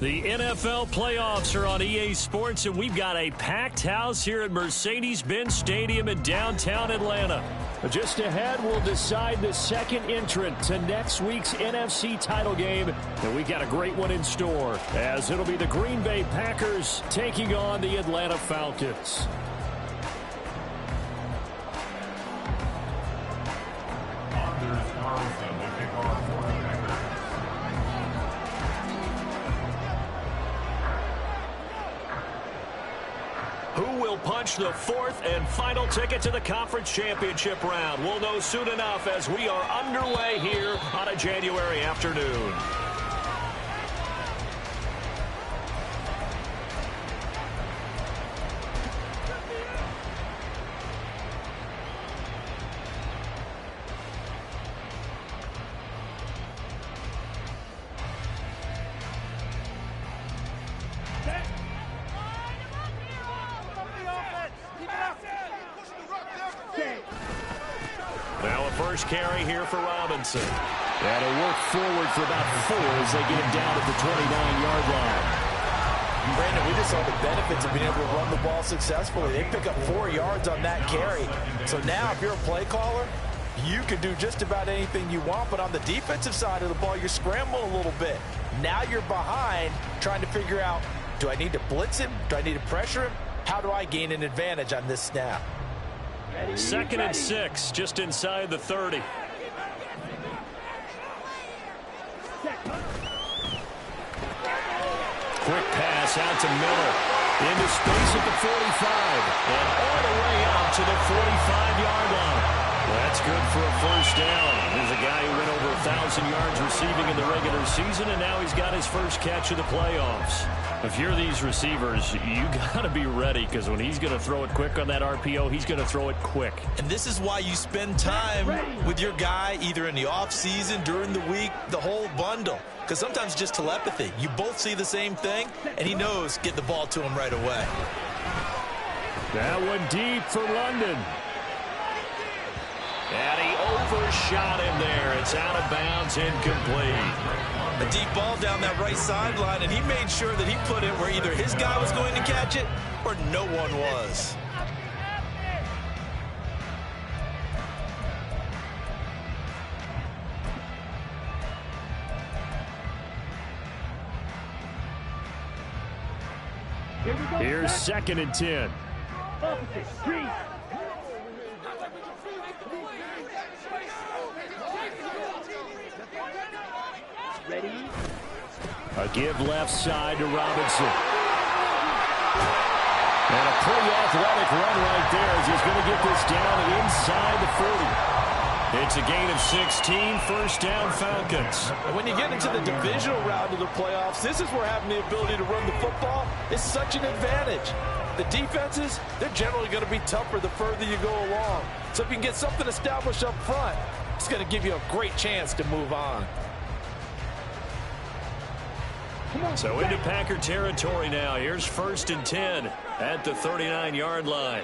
The NFL playoffs are on EA Sports, and we've got a packed house here at Mercedes-Benz Stadium in downtown Atlanta. Just ahead, we'll decide the second entrant to next week's NFC title game, and we got a great one in store, as it'll be the Green Bay Packers taking on the Atlanta Falcons. Punch the fourth and final ticket to the conference championship round. We'll know soon enough as we are underway here on a January afternoon. First carry here for Robinson. That'll work forward for about 4 as they get him down at the 29-yard line. Brandon, we just saw the benefits of being able to run the ball successfully. They pick up 4 yards on that carry. So now if you're a play caller, you can do just about anything you want. But on the defensive side of the ball, you're scrambling a little bit. Now you're behind trying to figure out, do I need to blitz him? Do I need to pressure him? How do I gain an advantage on this snap? 2nd and 6, just inside the 30. Quick pass out to Miller. Into space at the 45. And all the way out to the 45-yard line. That's good for a first down. There's a guy who went over 1,000 yards receiving in the regular season, and now he's got his first catch of the playoffs. If you're these receivers, you got to be ready, because when he's going to throw it quick on that RPO, he's going to throw it quick. And this is why you spend time with your guy either in the offseason, during the week, the whole bundle. Because sometimes just telepathy. You both see the same thing, and he knows get the ball to him right away. That one deep for London. And he overshot him there. It's out of bounds, incomplete. A deep ball down that right sideline, and he made sure that he put it where either his guy was going to catch it or no one was. Here's 2nd and 10. Ready? A give left side to Robinson. And a pretty athletic run right there as he's going to get this down and inside the 40. It's a gain of 16, first down Falcons. When you get into the divisional round of the playoffs, this is where having the ability to run the football is such an advantage. The defenses, they're generally going to be tougher the further you go along. So if you can get something established up front, it's going to give you a great chance to move on. So into Packer territory now. Here's 1st and 10 at the 39-yard line.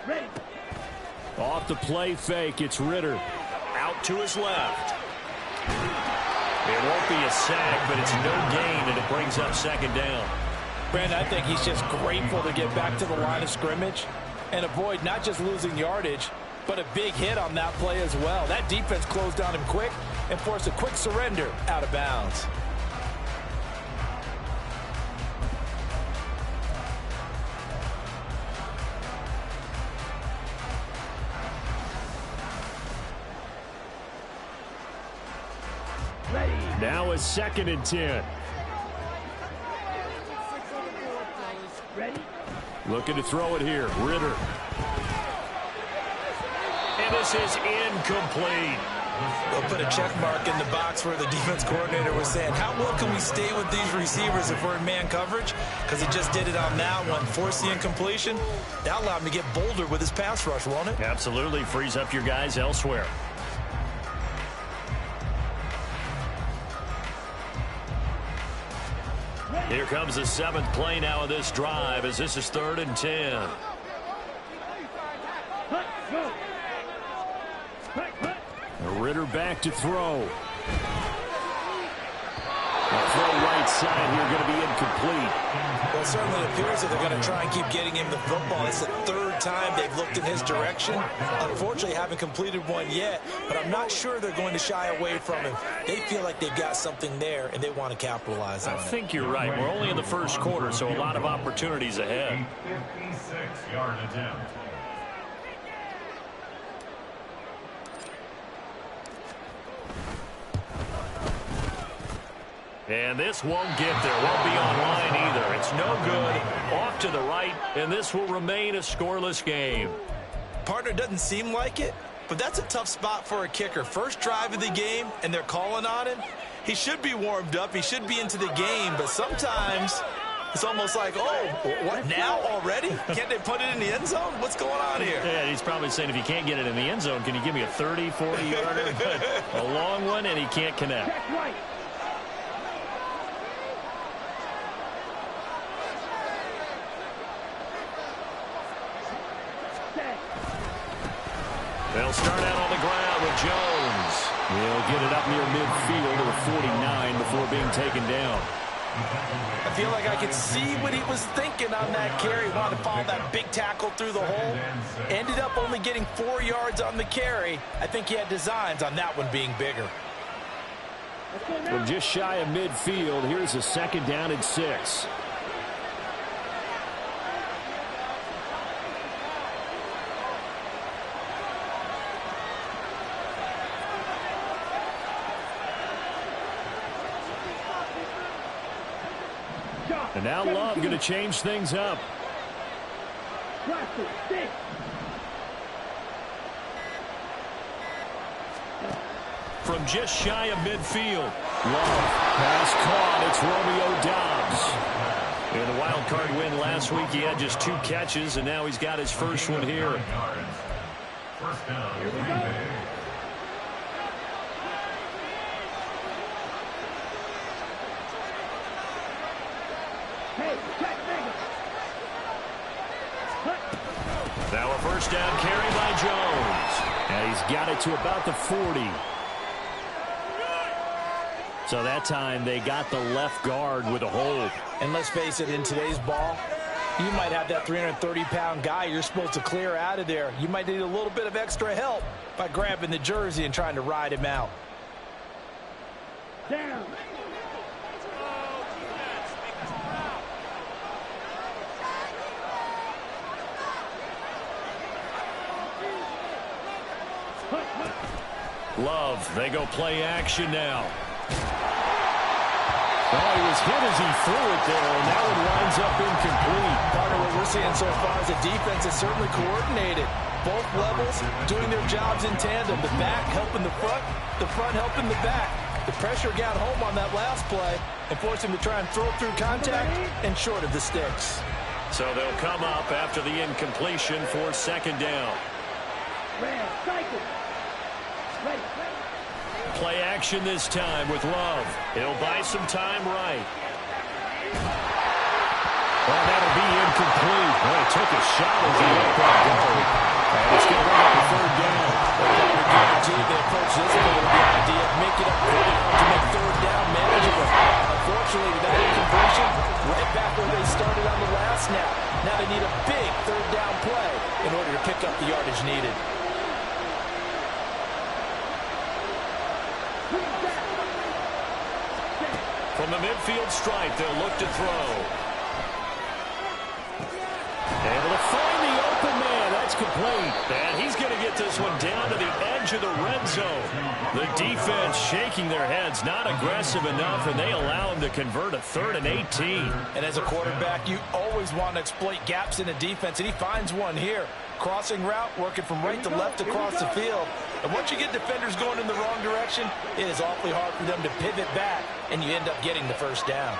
Ready. Off the play fake, it's Ritter. Out to his left. It won't be a sack, but it's no gain, and it brings up 2nd down. Brandon, I think he's just grateful to get back to the line of scrimmage and avoid not just losing yardage, but a big hit on that play as well. That defense closed on him quick and forced a quick surrender out of bounds. Now it's 2nd and 10. Ready? Looking to throw it here. Ritter. And this is incomplete. They'll put a check mark in the box where the defense coordinator was saying, how well can we stay with these receivers if we're in man coverage? Because he just did it on that one. Force the incompletion. That allowed him to get bolder with his pass rush, won't it? Absolutely. Frees up your guys elsewhere. Here comes the 7th play now of this drive as this is 3rd and 10. Ritter back to throw. Throw right side here going to be incomplete. Well, it certainly appears that they're going to try and keep getting him the football. It's the third time they've looked in his direction. Unfortunately, haven't completed one yet, but I'm not sure they're going to shy away from him. They feel like they've got something there, and they want to capitalize on it. I think you're right. We're only in the first quarter, so a lot of opportunities ahead. 56-yard attempt. And this won't get there. Won't be online either. It's no good. Off to the right, and this will remain a scoreless game. Partner, doesn't seem like it, but that's a tough spot for a kicker. First drive of the game, and they're calling on him. He should be warmed up. He should be into the game, but sometimes it's almost like, oh, what now already? Can't they put it in the end zone? What's going on here? Yeah, he's probably saying, if you can't get it in the end zone, can you give me a 30, 40-yarder? A long one, and he can't connect. Check right. They'll start out on the ground with Jones. He'll get it up near midfield to the 49 before being taken down. I feel like I could see what he was thinking on that carry. Wanted to follow that big tackle through the hole. Ended up only getting 4 yards on the carry. I think he had designs on that one being bigger. From just shy of midfield, here's a 2nd down and 6. And now Love going to change things up. From just shy of midfield, Love pass caught. It's Romeo Doubs. In the wild card win last week, he had just 2 catches, and now he's got his first one here. First down. Now a first down carry by Jones. And he's got it to about the 40. So that time they got the left guard with a hold. And let's face it, in today's ball, you might have that 330-pound guy you're supposed to clear out of there. You might need a little bit of extra help by grabbing the jersey and trying to ride him out. Down. Love, they go play action now. Oh, he was hit as he threw it there, and that one winds up incomplete. Part of what we're seeing so far is the defense is certainly coordinated. Both levels doing their jobs in tandem. The back helping the front helping the back. The pressure got home on that last play and forced him to try and throw through contact and short of the sticks. So they'll come up after the incompletion for 2nd down. Red, cycle. Ready. Play action this time with Love. He'll buy some time right. Well, that'll be incomplete. Well, he took a shot as he let that go. And it's going to bring up a 3rd down. Guaranteed they approach this play with the idea of making up ground to make 3rd down manageable. Unfortunately, that incompletion right back where they started on the last snap. Now they need a big 3rd down play in order to pick up the yardage needed. From the midfield stripe, they'll look to throw. Able to find the open man. That's complete. And he's going to get this one down to the edge of the red zone. The defense shaking their heads, not aggressive enough, and they allow him to convert a 3rd and 18. And as a quarterback, you always want to exploit gaps in a defense, and he finds one here. Crossing route, working from right to left across the field. And once you get defenders going in the wrong direction, it is awfully hard for them to pivot back, and you end up getting the 1st down.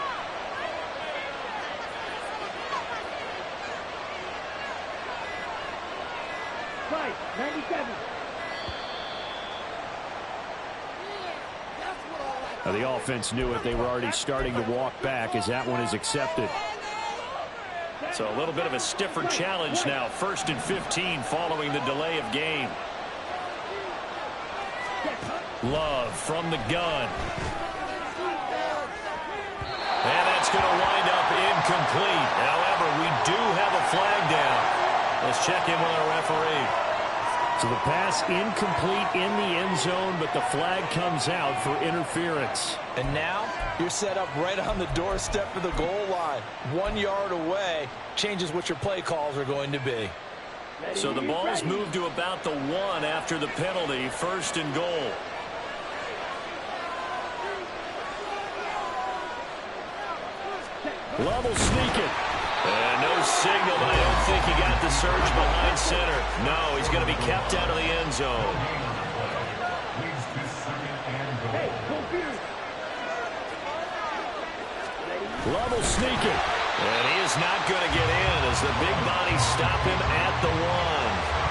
Right, 97. Now the offense knew it. They were already starting to walk back as that one is accepted. So a little bit of a stiffer challenge now. 1st and 15 following the delay of game. Love from the gun. That's going to wind up incomplete. However, we do have a flag down. Let's check in with our referee. So the pass incomplete in the end zone, but the flag comes out for interference. And now you're set up right on the doorstep of the goal line. 1 yard away changes what your play calls are going to be. So the ball's moved to about the 1 after the penalty, 1st and goal. Level sneak it. And no signal, but I don't think he got the surge behind center. No, he's going to be kept out of the end zone. Level sneak it. And he is not going to get in as the big bodies stop him at the 1.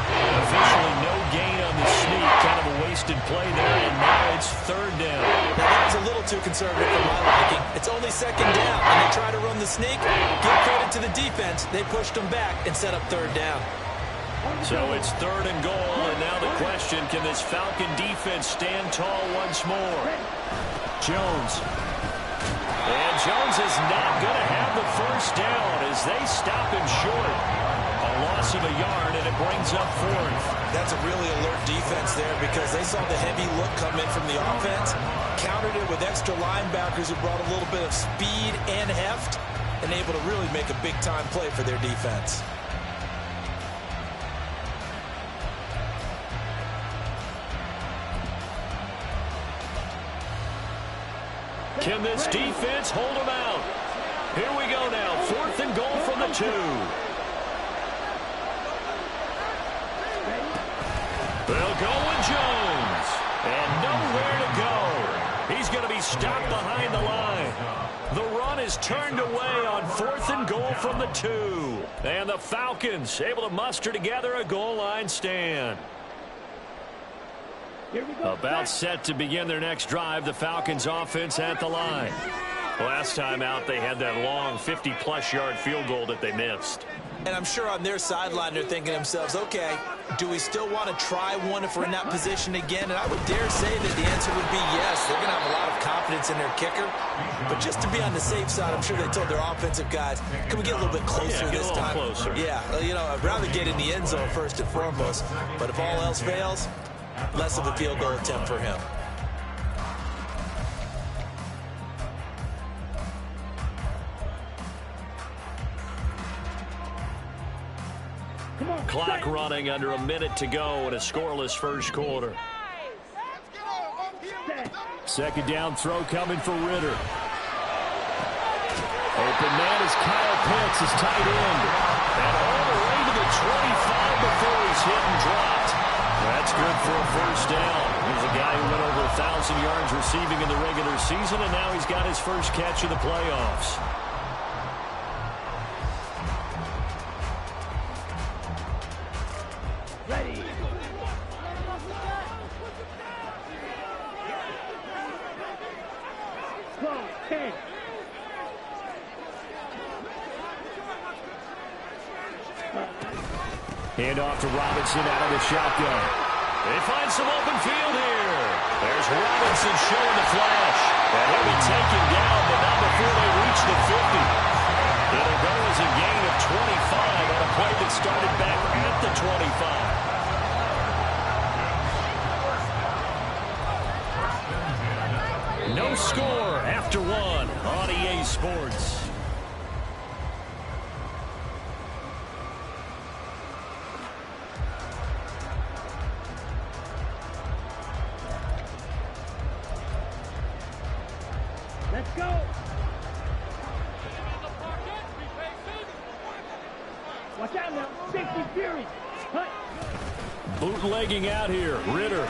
Officially no gain on the sneak. Kind of a wasted play there, and now it's 3rd down. Now, that was a little too conservative for my liking. It's only 2nd down, and they try to run the sneak. Give credit to the defense. They pushed them back and set up 3rd down. So it's 3rd and goal, and now the question, can this Falcon defense stand tall once more? Jones. And Jones is not going to have the 1st down as they stop him short. A loss of a yard, and it brings up 4th. That's a really alert defense there because they saw the heavy look come in from the offense, countered it with extra linebackers who brought a little bit of speed and heft, and able to really make a big-time play for their defense. Can this defense hold them out? Here we go now. 4th and goal from the 2. They'll go with Jones. And nowhere to go. He's going to be stopped behind the line. The run is turned away on 4th and goal from the 2. And the Falcons able to muster together a goal line stand. About set to begin their next drive, the Falcons offense at the line. Last time out, they had that long 50-plus yard field goal that they missed. And I'm sure on their sideline they're thinking to themselves, okay, do we still want to try one if we're in that position again? And I would dare say that the answer would be yes. They're going to have a lot of confidence in their kicker. But just to be on the safe side, I'm sure they told their offensive guys, can we get a little bit closer this time? Closer. Yeah, you know, I'd rather get in the end zone first and foremost. But if all else fails, less of a field goal attempt for him. Clock running under a minute to go in a scoreless 1st quarter. 2nd down throw coming for Ritter. Open man is Kyle Pitts, his tight end. And all the way to the 25 before he's hit and dropped. That's good for a 1st down. He's a guy who went over 1,000 yards receiving in the regular season, and now he's got his first catch of the playoffs. Ready. Close. 10. Hand off to Robinson out of the shotgun. They find some open field here. There's Robinson showing the flash. And he'll be taken down, but not before they reach the 50. It'll go as a gain of 25 on a play that started back at the 25. No score after 1 on EA Sports. Let's go. Watch out now. Safety Fury. Hut. Bootlegging out here. Ritter.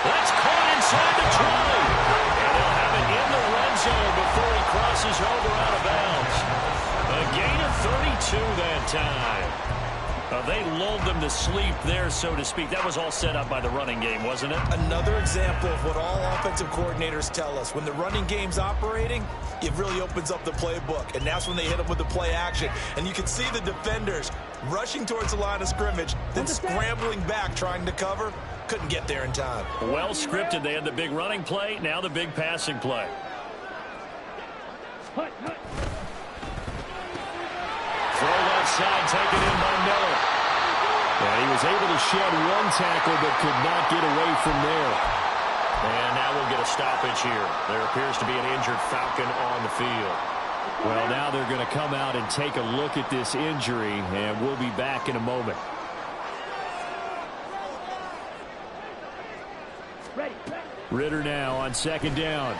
That's caught inside the 20. And they'll have it in the red zone before he crosses over out of bounds. A gain of 32 that time. They lulled them to sleep there, so to speak. That was all set up by the running game, wasn't it? Another example of what all offensive coordinators tell us. When the running game's operating, it really opens up the playbook. And that's when they hit them with the play action. And you can see the defenders rushing towards the line of scrimmage, then scrambling back, trying to cover. Couldn't get there in time. Well scripted. They had the big running play, now the big passing play. Throw left side, taken in by Miller. And he was able to shed one tackle but could not get away from there. And now we'll get a stoppage here. There appears to be an injured Falcon on the field. Well, now they're going to come out and take a look at this injury, and we'll be back in a moment. Ritter now on second down.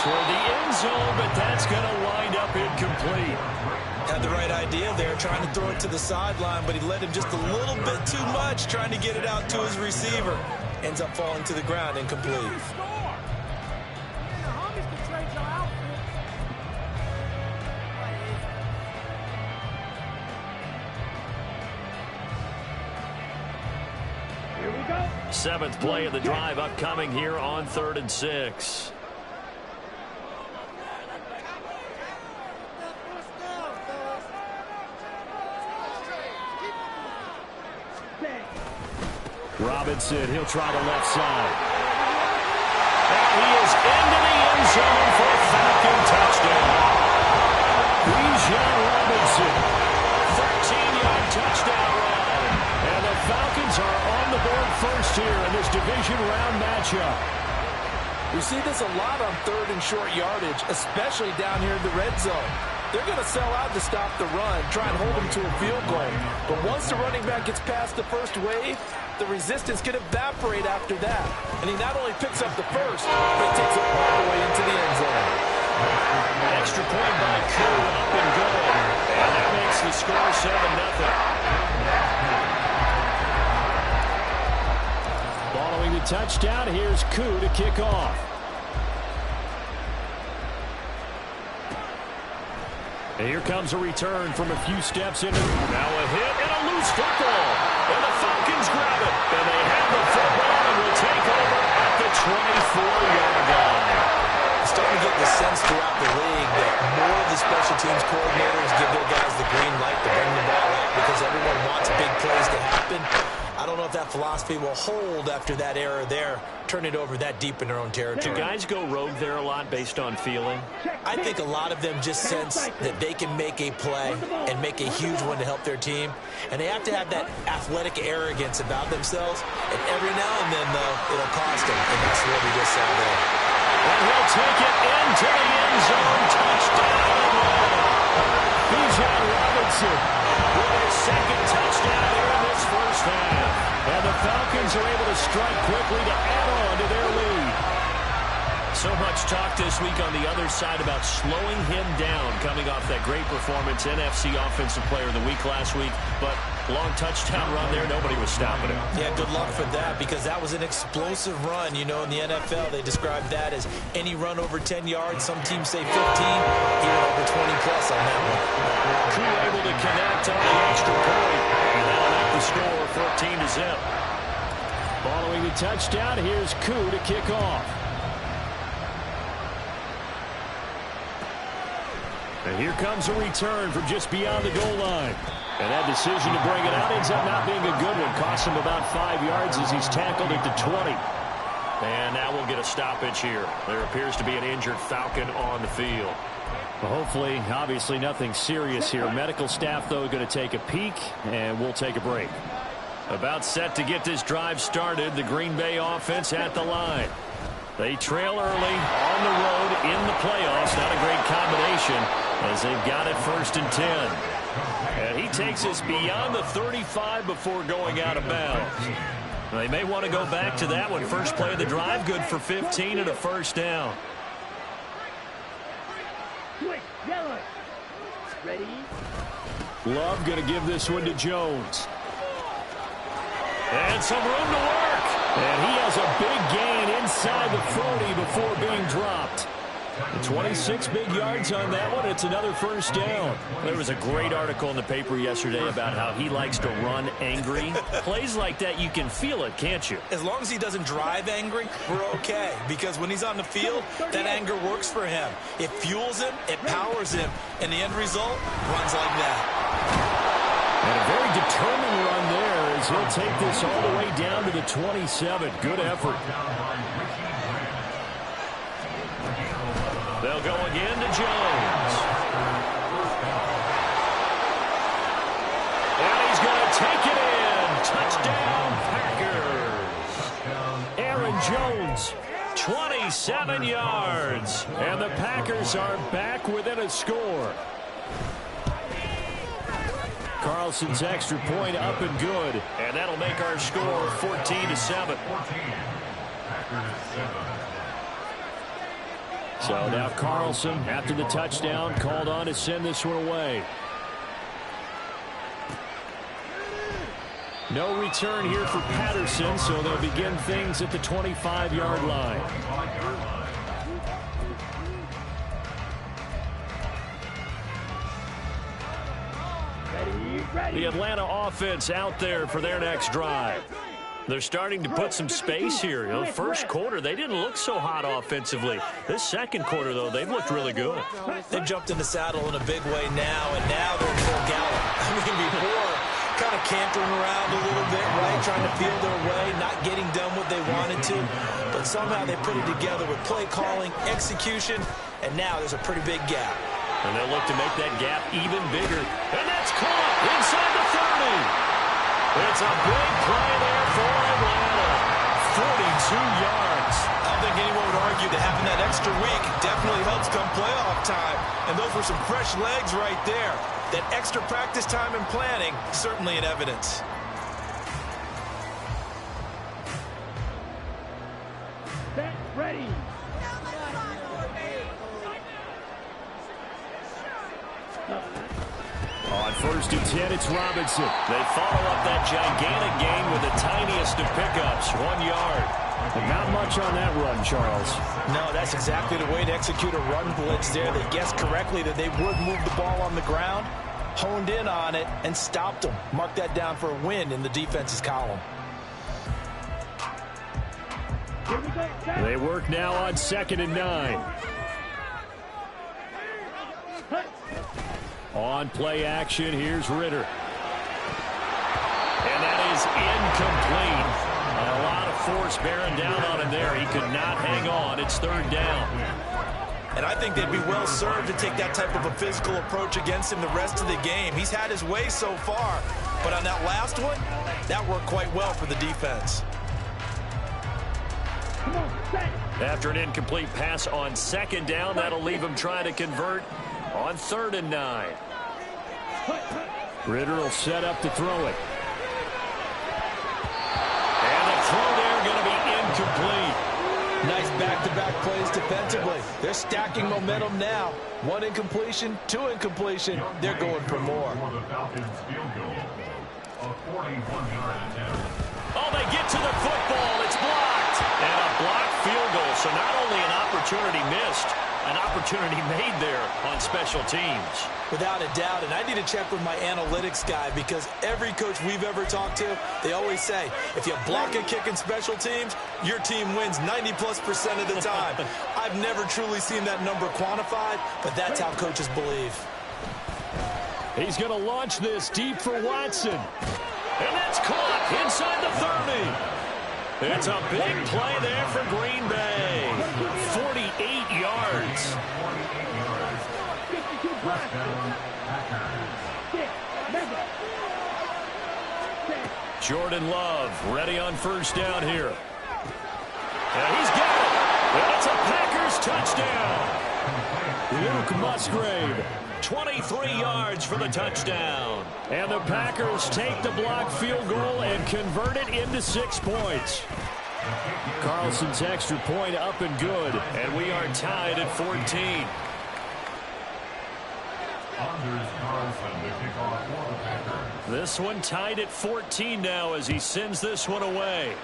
Toward the end zone, but that's going to wind up incomplete. Had the right idea there, trying to throw it to the sideline, but he led him just a little bit too much, trying to get it out to his receiver. Ends up falling to the ground, incomplete. Here we go. Seventh play of the drive upcoming here on 3rd and 6. Robinson, he'll try the left side. And he is into the end zone for a Falcon touchdown. Bijan Robinson, 13-yard touchdown run. And the Falcons are on the board first here in this division round matchup. We see this a lot on 3rd and short yardage, especially down here in the red zone. They're going to sell out to stop the run, try and hold them to a field goal. But once the running back gets past the first wave, the resistance can evaporate after that. And he not only picks up the first, but he takes it all the way into the end zone. Extra point by Koo, up and good. And that makes the score 7-0. Following the touchdown, here's Koo to kick off. And here comes a return from a few steps in. Now a hit and a loose football. And the Falcons grab it. And they have the football and will take over at the 24-yard line. Starting to get the sense throughout the league that more of the special teams coordinators give their guys the green light to bring the ball out because everyone wants big plays to happen. I don't know if that philosophy will hold after that error there, turn it over that deep in their own territory. Do guys go rogue there a lot based on feeling? I think a lot of them just sense that they can make a play and make a huge one to help their team. And they have to have that athletic arrogance about themselves. And every now and then, though, it'll cost them. And that's what we just saw there. And he'll take it into the end zone. Touchdown. Bijan Robinson with his second touchdown here in this first half. And the Falcons are able to strike quickly to add on to their lead. So much talk this week on the other side about slowing him down coming off that great performance, NFC Offensive Player of the Week last week. But long touchdown run there, nobody was stopping him. Yeah, good luck for that because that was an explosive run. You know, in the NFL, they describe that as any run over 10 yards. Some teams say 15. He went over 20-plus on that one. Koo able to connect on the extra point. And that'll make the score 14-0. Following the touchdown, here's Koo to kick off. And here comes a return from just beyond the goal line. And that decision to bring it out ends up not being a good one. Costs him about 5 yards as he's tackled at the 20. And now we'll get a stoppage here. There appears to be an injured Falcon on the field. Well, hopefully, obviously nothing serious here. Medical staff, though, going to take a peek, and we'll take a break. About set to get this drive started. The Green Bay offense at the line. They trail early on the road in the playoffs. Not a great combination as they've got it 1st and 10. And he takes us beyond the 35 before going out of bounds. They may want to go back to that one. First play of the drive, good for 15 and a first down. Switch, yellow. Ready? Love going to give this one to Jones. And some room to work. And he has a big gain inside the 40 before being dropped. 26 big yards on that one. It's another first down. There was a great article in the paper yesterday about how he likes to run angry. Plays like that, you can feel it, can't you? As long as he doesn't drive angry, we're okay. Because when he's on the field, that anger works for him. It fuels him, it powers him, and the end result runs like that. And a very determined run there as he'll take this all the way down to the 27. Good effort. They'll go again to Jones. And he's going to take it in. Touchdown, Packers. Aaron Jones, 27 yards. And the Packers are back within a score. Carlson's extra point up and good. And that'll make our score 14-7. So now Carlson, after the touchdown, called on to send this one away. No return here for Patterson, so they'll begin things at the 25-yard line. The Atlanta offense out there for their next drive. They're starting to put some space here. You know, the first quarter, they didn't look so hot offensively. This second quarter, though, they've looked really good. They've jumped in the saddle in a big way now, and now they're in full gallop. I mean, before, kind of cantering around a little bit, right, trying to feel their way, not getting done what they wanted to. But somehow they put it together with play calling, execution, and now there's a pretty big gap. And they'll look to make that gap even bigger. And that's caught inside the 30. It's a big play there for Atlanta. 42 yards. I don't think anyone would argue that having that extra week definitely helps come playoff time. And those were some fresh legs right there. That extra practice time and planning, certainly in evidence. Set, ready. On 1st and 10, it's Robinson. They follow up that gigantic gain with the tiniest of pickups, 1 yard. And not much on that run, Charles. No, that's exactly the way to execute a run blitz there. They guessed correctly that they would move the ball on the ground, honed in on it, and stopped them. Mark that down for a win in the defense's column. They work now on 2nd and 9. On play action, here's Ritter. And that is incomplete. A lot of force bearing down on him there. He could not hang on. It's 3rd down. And I think they'd be well served to take that type of a physical approach against him the rest of the game. He's had his way so far, but on that last one, that worked quite well for the defense. After an incomplete pass on 2nd down, that'll leave him trying to convert on 3rd and 9. Ritter will set up to throw it. And the throw there going to be incomplete. Nice back-to-back plays defensively. They're stacking momentum now. 1 incompletion, 2 incompletion. They're going for more. Oh, they get to the football. It's blocked. And a blocked field goal. So not only an opportunity missed, an opportunity made there on special teams. Without a doubt, and I need to check with my analytics guy because every coach we've ever talked to, they always say, if you block a kick in special teams, your team wins 90+% of the time. I've never truly seen that number quantified, but that's how coaches believe. He's going to launch this deep for Watson. And that's caught inside the 30. It's a big play there for Green Bay. 48 yards. Jordan Love ready on 1st down here. And he's got it. And it's a Packers touchdown. Luke Musgrave, 23 yards for the touchdown. And the Packers take the blocked field goal and convert it into 6 points. Carlson's extra point up and good. And we are tied at 14. This one tied at 14 now as he sends this one away.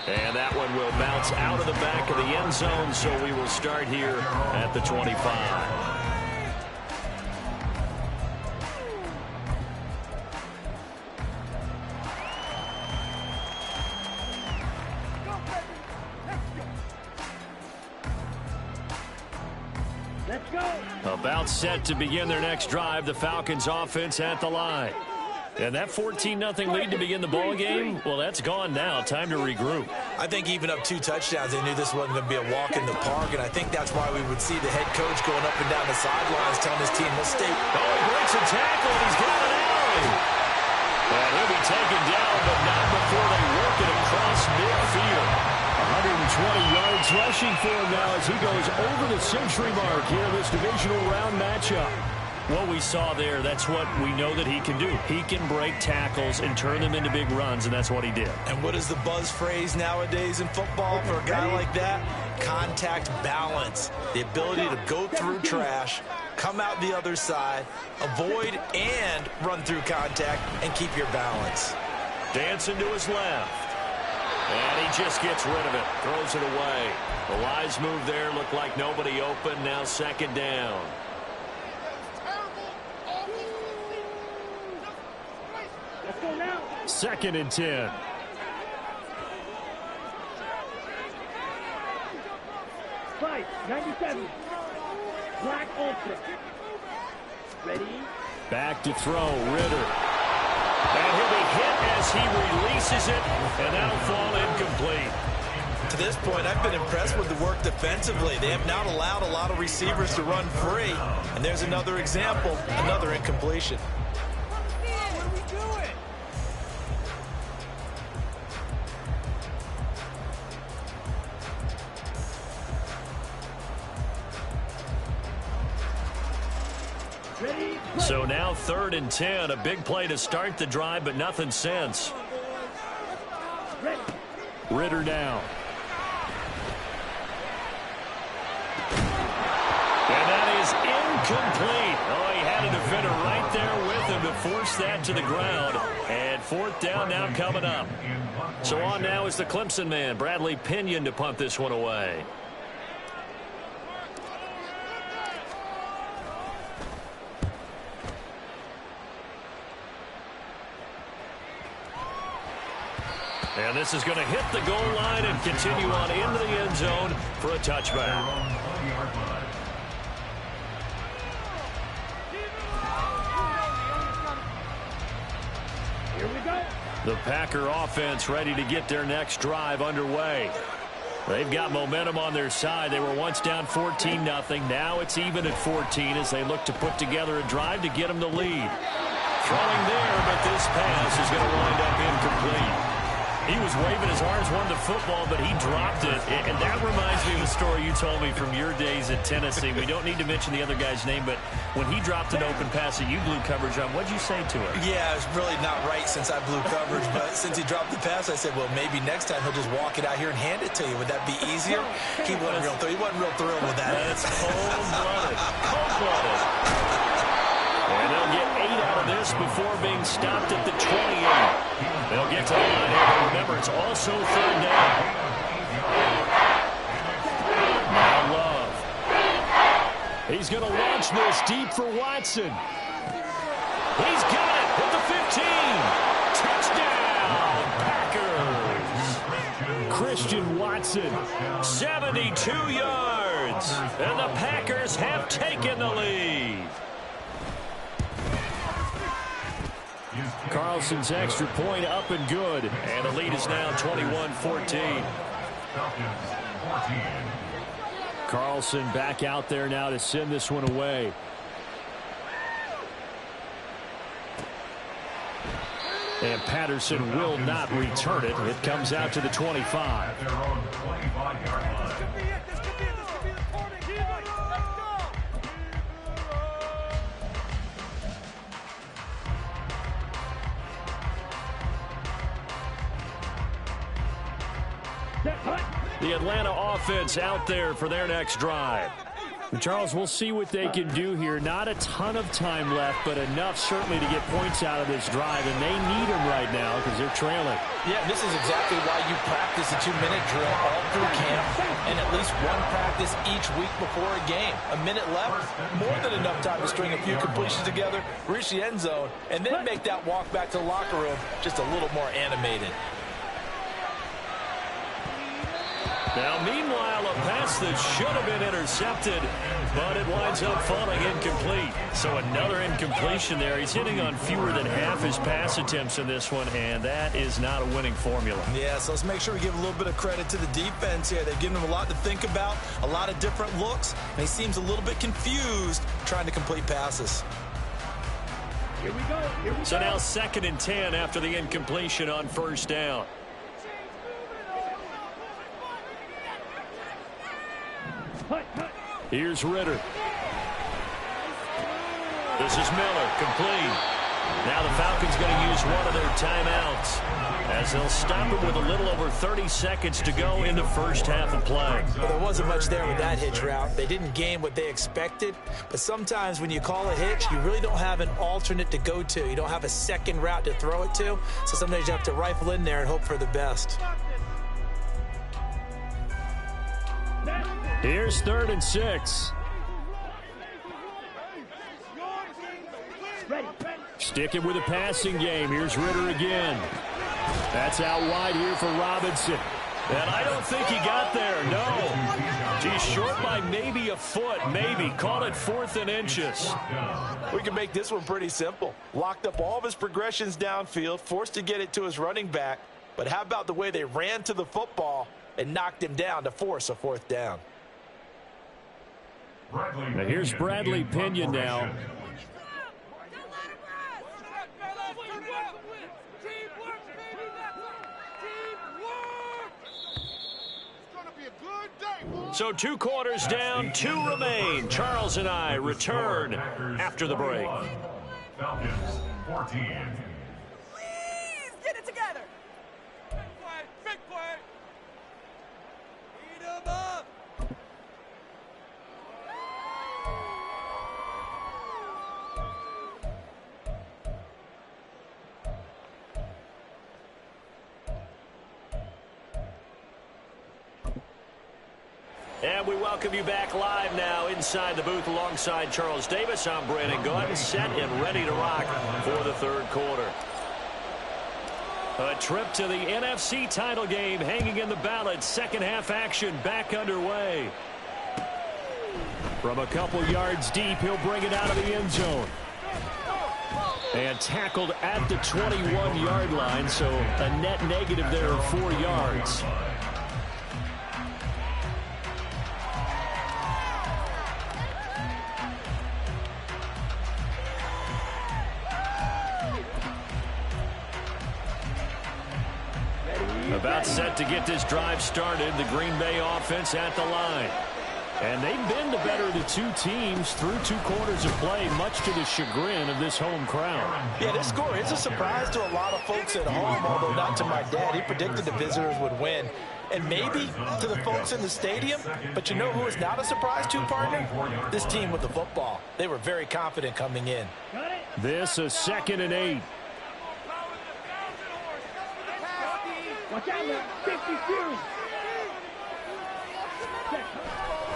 And that one will bounce out of the back of the end zone, so we will start here at the 25. About set to begin their next drive, the Falcons offense at the line. And that 14-0 lead to begin the ball game, well, that's gone now. Time to regroup. I think even up 2 touchdowns, they knew this wasn't going to be a walk in the park, and I think that's why we would see the head coach going up and down the sidelines telling his team, let's stay. Oh, he breaks a tackle, and he's got an alley. And he'll be taken down, but not before they work it across midfield. 120 yards rushing for him now as he goes over the century mark here in this divisional round matchup. What we saw there, that's what we know that he can do. He can break tackles and turn them into big runs, and that's what he did. And what is the buzz phrase nowadays in football for a guy like that? Contact balance. The ability to go through trash, come out the other side, avoid and run through contact, and keep your balance. Dancing to his left. And he just gets rid of it, throws it away. A wise move there, looked like nobody open, now second down. Second and 10. Fight, 97. Black Ultra. Ready? Back to throw, Ritter. And he'll be hit as he releases it, and that'll fall incomplete. To this point, I've been impressed with the work defensively. They have not allowed a lot of receivers to run free. And there's another example, another incompletion. So now 3rd and 10, a big play to start the drive, but nothing since. Ritter down. And that is incomplete. Oh, he had a defender right there with him to force that to the ground. And 4th down now coming up. So on now is the Clemson man, Bradley Pinion, to punt this one away. And this is going to hit the goal line and continue on into the end zone for a touchback. Here we go. The Packer offense ready to get their next drive underway. They've got momentum on their side. They were once down 14-0. Now it's even at 14 as they look to put together a drive to get them the lead. Throwing there, but this pass is going to wind up incomplete. He was waving his arms, wanted the football, but he dropped it. And that reminds me of a story you told me from your days at Tennessee. We don't need to mention the other guy's name, but when he dropped an open pass that you blew coverage on, what'd you say to him? Yeah, it's really not right since I blew coverage, but since he dropped the pass, I said, well, maybe next time he'll just walk it out here and hand it to you. Would that be easier? He wasn't real thrilled with that. That's cold-blooded. Cold-blooded. And they'll get 8 out of this before being stopped at the 28. They'll get to the line here, but remember, it's also 3rd down. Now Love. He's going to launch this deep for Watson. He's got it at the 15. Touchdown, Packers. Christian Watson, 72 yards. And the Packers have taken the lead. Carlson's extra point up and good. And the lead is now 21-14. Carlson back out there now to send this one away. And Patterson will not return it. It comes out to the 25. The Atlanta offense out there for their next drive. And Charles, we'll see what they can do here. Not a ton of time left, but enough certainly to get points out of this drive, and they need them right now because they're trailing. Yeah, this is exactly why you practice a 2-minute drill all through camp and at least one practice each week before a game. A minute left, more than enough time to string a few completions together, reach the end zone, and then make that walk back to the locker room just a little more animated. Now, meanwhile, a pass that should have been intercepted, but it winds up falling incomplete. So another incompletion there. He's hitting on fewer than half his pass attempts in this one, and that is not a winning formula. Yeah, so let's make sure we give a little bit of credit to the defense here. They've given him a lot to think about, a lot of different looks, and he seems a little bit confused trying to complete passes. Here we go. Here we go. So now 2nd and 10 after the incompletion on 1st down. Here's Ritter. This is Miller, complete. Now the Falcons going to use one of their timeouts as they'll stop him with a little over 30 seconds to go in the first half of play. Well, there wasn't much there with that hitch route. They didn't gain what they expected, but sometimes when you call a hitch, you really don't have an alternate to go to. You don't have a second route to throw it to, so sometimes you have to rifle in there and hope for the best. Here's 3rd and 6. Sticking with the passing game. Here's Ritter again. That's out wide here for Robinson. And I don't think he got there, no. He's short by maybe a foot, maybe. Call it 4th and inches. We can make this one pretty simple. Locked up all of his progressions downfield, forced to get it to his running back. But how about the way they ran to the football and knocked him down to force a 4th down? Now here's Bradley Pinion now. So 2 quarters down, 2 remain. Charles and I return after the break. Falcons 14. Please get it together. Big play, big play. Eat 'em up. And we welcome you back live now inside the booth alongside Charles Davis. I'm Brandon Gaudin, set and ready to rock for the 3rd quarter. A trip to the NFC title game hanging in the balance. 2nd half action back underway. From a couple yards deep, he'll bring it out of the end zone. And tackled at the 21-yard line, so a net negative there of 4 yards. About set to get this drive started, the Green Bay offense at the line. And they've been the better of the 2 teams through 2 quarters of play, much to the chagrin of this home crowd. Yeah, this score is a surprise to a lot of folks at home, although not to my dad. He predicted the visitors would win. And maybe to the folks in the stadium, but you know who is not a surprise to, partner? This team with the football. They were very confident coming in. This is 2nd and 8. Watch out now. 50 Fury.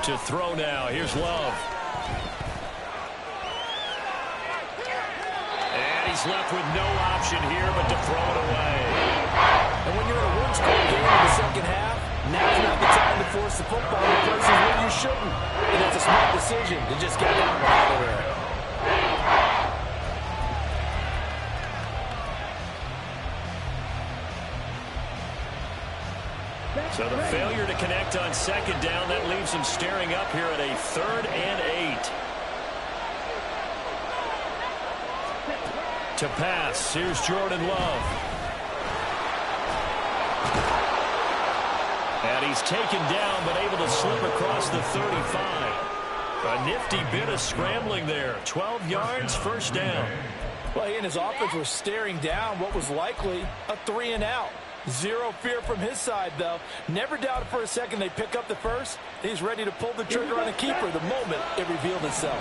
To throw now. Here's Love. And he's left with no option here but to throw it away. And when you're in a one-score game in the 2nd half, now's not the time to force the football in places where you shouldn't. And it's a smart decision to just get that one out of there. So the failure to connect on 2nd down, that leaves him staring up here at a 3rd and 8. To pass, here's Jordan Love. And he's taken down, but able to slip across the 35. A nifty bit of scrambling there. 12 yards, 1st down. Well, he and his offense were staring down what was likely a 3 and out. Zero fear from his side, though. Never doubted for a second they pick up the first. He's ready to pull the trigger on a keeper the moment it revealed itself.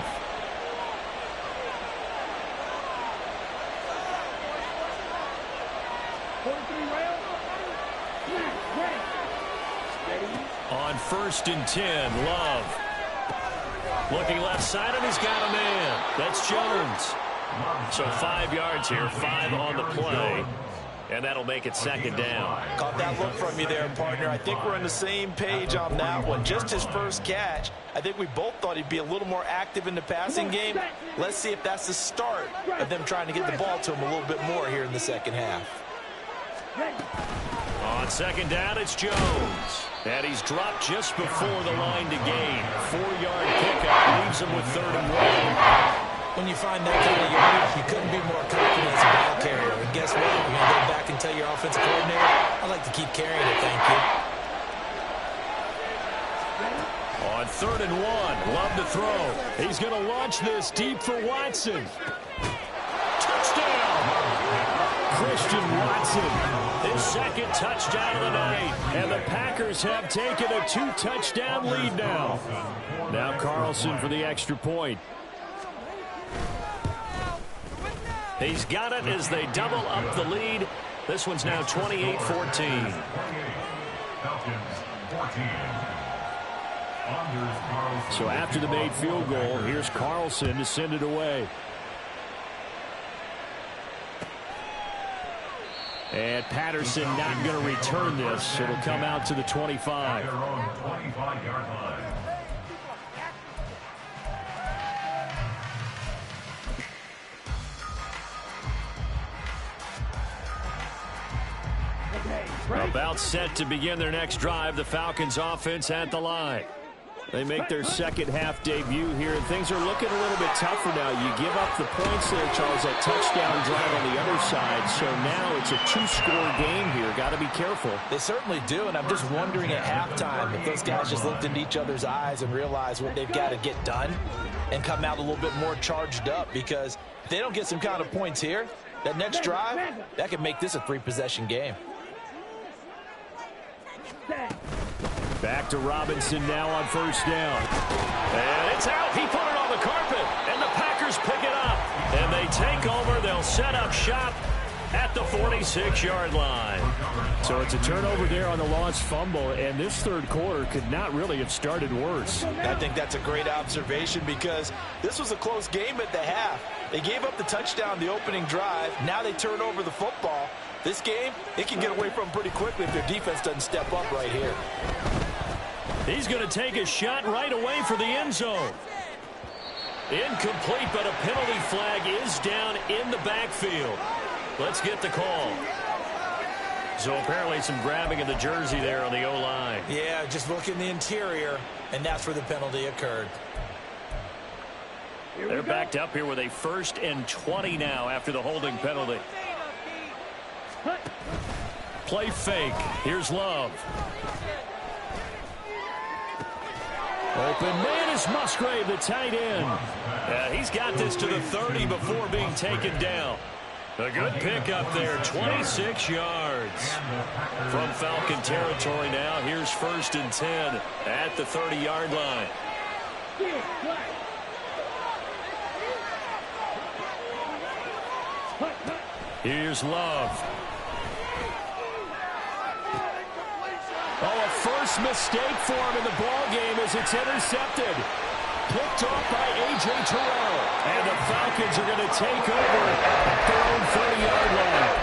On 1st and 10, Love. Looking left side, and he's got a man. That's Jones. So 5 yards here, 5 on the play. And that'll make it second down. Caught that look from you there, partner. I think we're on the same page on that one. Just his first catch. I think we both thought he'd be a little more active in the passing game. Let's see if that's the start of them trying to get the ball to him a little bit more here in the second half. On second down, it's Jones. And he's dropped just before the line to gain. 4-yard pickup leaves him with 3rd and 1. When you find that kind of yardage, you couldn't be more confident as a ball carrier. And guess what? You're going to go back and tell your offensive coordinator, I'd like to keep carrying it, thank you. On 3rd and 1, Love to throw. He's going to launch this deep for Watson. Touchdown! Christian Watson, his 2nd touchdown of the night. And the Packers have taken a 2-touchdown lead now. Now Carlson for the extra point. He's got it as they double up the lead. This one's now 28-14. So after the made field goal, here's Carlson to send it away. And Patterson not going to return this. It'll come out to the 25. About set to begin their next drive, the Falcons offense at the line. They make their second half debut here, and things are looking a little bit tougher now. You give up the points there, Charles, that touchdown drive on the other side, so now it's a 2-score game here. Got to be careful. They certainly do, and I'm just wondering at halftime if those guys just looked into each other's eyes and realized what they've got to get done and come out a little bit more charged up, because if they don't get some kind of points here, that next drive, that could make this a 3-possession game. Back to Robinson now on 1st down. And it's out. He put it on the carpet. And the Packers pick it up. And they take over. They'll set up shop at the 46-yard line. So it's a turnover there on the lost fumble. And this 3rd quarter could not really have started worse. I think that's a great observation, because this was a close game at the half. They gave up the touchdown the opening drive. Now they turn over the football. This game, it can get away from pretty quickly if their defense doesn't step up right here. He's going to take a shot right away for the end zone. Incomplete, but a penalty flag is down in the backfield. Let's get the call. So apparently some grabbing of the jersey there on the O-line. Yeah, just look in the interior, and that's where the penalty occurred. They're backed up here with a 1st and 20 now after the holding penalty. Play fake. Here's Love. Open man is Musgrave, the tight end. He's got this to the 30 before being taken down. A good pickup there, 26 yards. From Falcon territory now, here's 1st and 10 at the 30-yard line. Here's Love. Oh, a first mistake for him in the ball game as it's intercepted. Picked off by A.J. Terrell. And the Falcons are going to take over at their own 30-yard line.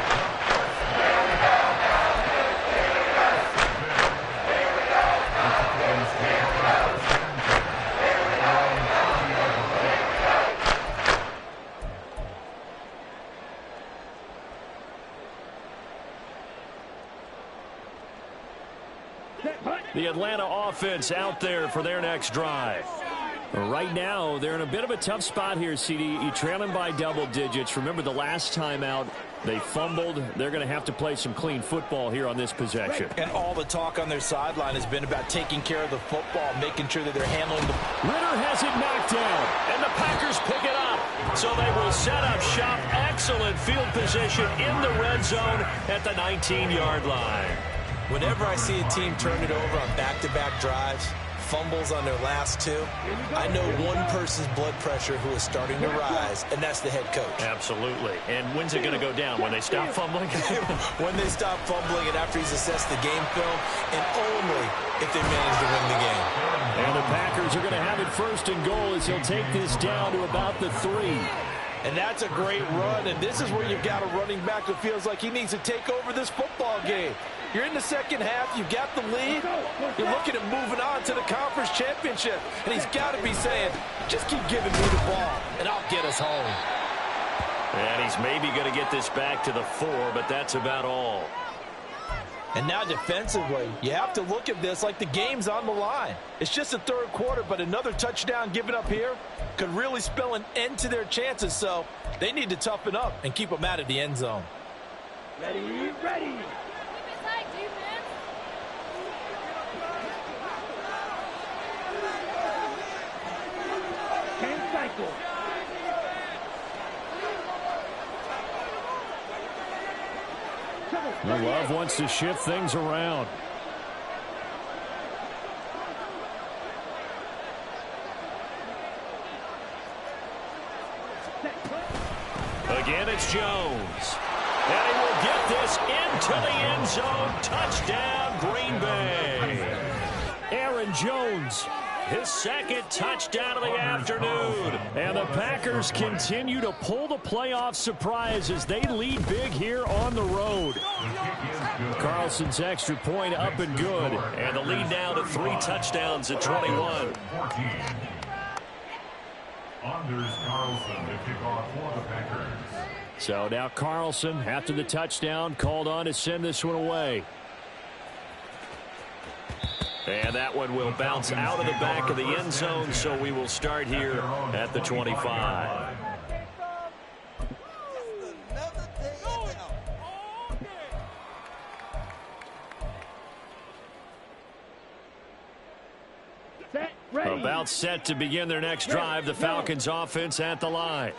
The Atlanta offense out there for their next drive. Right now, they're in a bit of a tough spot here, CD. You trail them by double digits. Remember the last time out, they fumbled. They're going to have to play some clean football here on this possession. And all the talk on their sideline has been about taking care of the football, making sure that they're handling the... Ritter has it knocked down, and the Packers pick it up. So they will set up shop. Excellent field position in the red zone at the 19-yard line. Whenever I see a team turn it over on back-to-back drives, fumbles on their last 2, I know one person's blood pressure who is starting to rise, and that's the head coach. Absolutely. And when's it going to go down? When they stop fumbling? When they stop fumbling and after he's assessed the game film, and only if they manage to win the game. And the Packers are going to have it 1st and goal as he'll take this down to about the 3. And that's a great run, and this is where you've got a running back who feels like he needs to take over this football game. You're in the second half, you've got the lead, you're looking at moving on to the conference championship, and he's got to be saying, just keep giving me the ball, and I'll get us home. And he's maybe going to get this back to the 4, but that's about all. And now defensively, you have to look at this like the game's on the line. It's just the third quarter, but another touchdown given up here could really spell an end to their chances, so they need to toughen up and keep them out of the end zone. Ready, ready. 10 cycles. Love wants to shift things around. Again, it's Jones. And he will get this into the end zone. Touchdown, Green Bay. Aaron Jones, his second touchdown of the afternoon. And the Packers continue to pull the playoff surprise as they lead big here on the road. Carlson's extra point up and good. And the lead now to 3 touchdowns at 21. Anders Carlson to kick off for the Packers. So now Carlson, after the touchdown, called on to send this one away. And that one will bounce out of the back of the end zone, so we will start here at the 25. About set to begin their next drive, the Falcons offense at the line.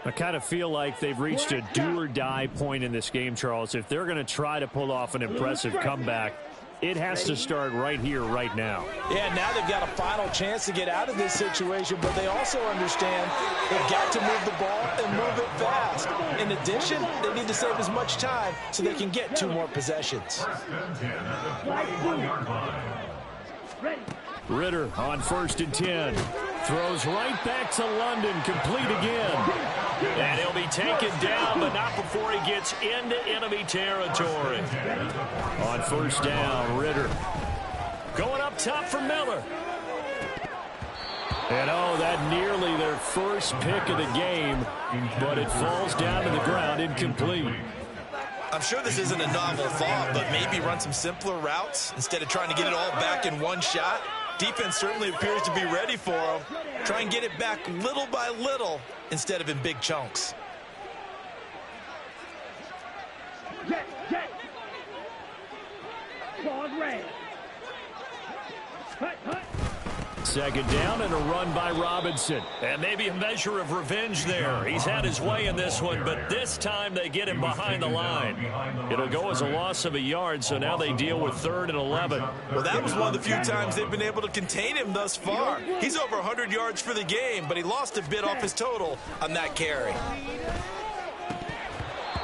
I kind of feel like they've reached a do-or-die point in this game, Charles. If they're going to try to pull off an impressive comeback, it has to start right here, right now. Yeah, now they've got a final chance to get out of this situation, but they also understand they've got to move the ball and move it fast. In addition, they need to save as much time so they can get 2 more possessions. Ritter on 1st and 10. Throws right back to London, complete again. And he'll be taken down, but not before he gets into enemy territory. On 1st down, Ritter. Going up top for Miller. And oh, that nearly their first pick of the game, but it falls down to the ground, incomplete. I'm sure this isn't a novel thought, but maybe run some simpler routes instead of trying to get it all back in one shot. Defense certainly appears to be ready for him. Try and get it back little by little instead of in big chunks. Jet, jet. Claude Ray. Hut, hut. 2nd down and a run by Robinson. And maybe a measure of revenge there. He's had his way in this one, but this time they get him behind the line. It'll go as a loss of a yard, so now they deal with 3rd and 11. Well, that was one of the few times they've been able to contain him thus far. He's over 100 yards for the game, but he lost a bit off his total on that carry.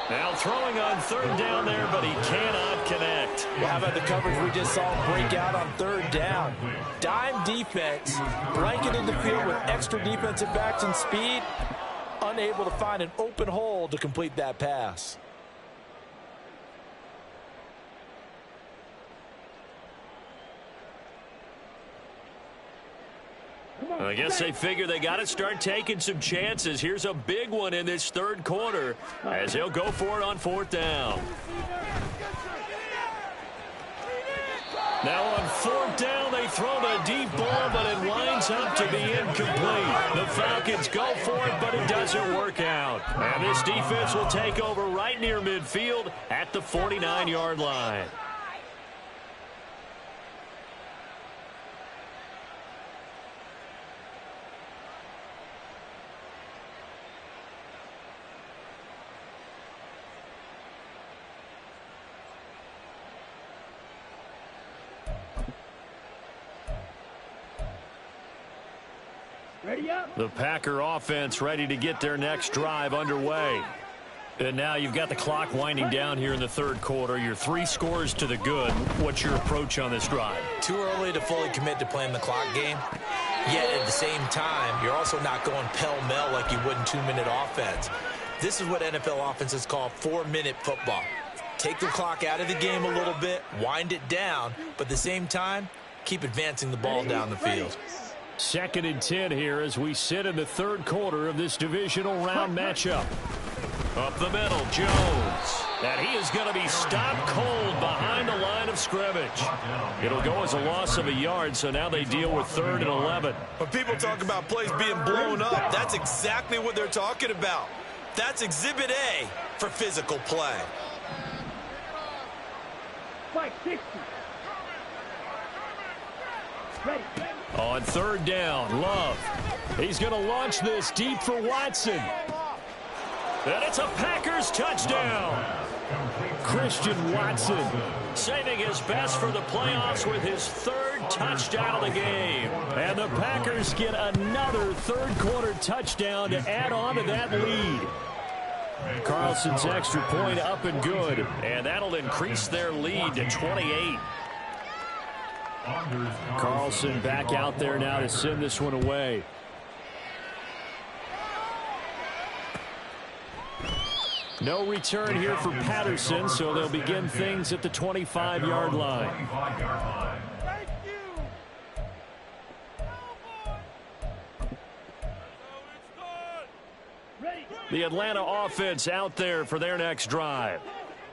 Now throwing on 3rd down there, but he cannot connect. Well, how about the coverage we just saw break out on 3rd down? Dime defense, blanketed the field with extra defensive backs and speed, unable to find an open hole to complete that pass. I guess they figure they got to start taking some chances. Here's a big one in this 3rd quarter as they'll go for it on 4th down. Now on 4th down, they throw the deep ball, but it winds up to be incomplete. The Falcons go for it, but it doesn't work out. And this defense will take over right near midfield at the 49-yard line. Ready up. The Packer offense ready to get their next drive underway. And now you've got the clock winding down here in the 3rd quarter. Your 3 scores to the good. What's your approach on this drive? Too early to fully commit to playing the clock game. Yet at the same time, you're also not going pell-mell like you would in 2-minute offense. This is what NFL offenses call 4-minute football. Take the clock out of the game a little bit, wind it down, but at the same time, keep advancing the ball down the field. 2nd and 10 here as we sit in the 3rd quarter of this divisional round matchup. Up the middle, Jones. And he is going to be stopped cold behind the line of scrimmage. It'll go as a loss of a yard, so now they deal with 3rd and 11. When people talk about plays being blown up, that's exactly what they're talking about. That's Exhibit A for physical play. 560. Ready. On 3rd down, Love. He's going to launch this deep for Watson. And it's a Packers touchdown. Christian Watson saving his best for the playoffs with his 3rd touchdown of the game. And the Packers get another 3rd quarter touchdown to add on to that lead. Carlson's extra point up and good, and that'll increase their lead to 28. Carlson back out there now to send this one away. No return here for Patterson, so they'll begin things at the 25-yard line. The Atlanta offense out there for their next drive.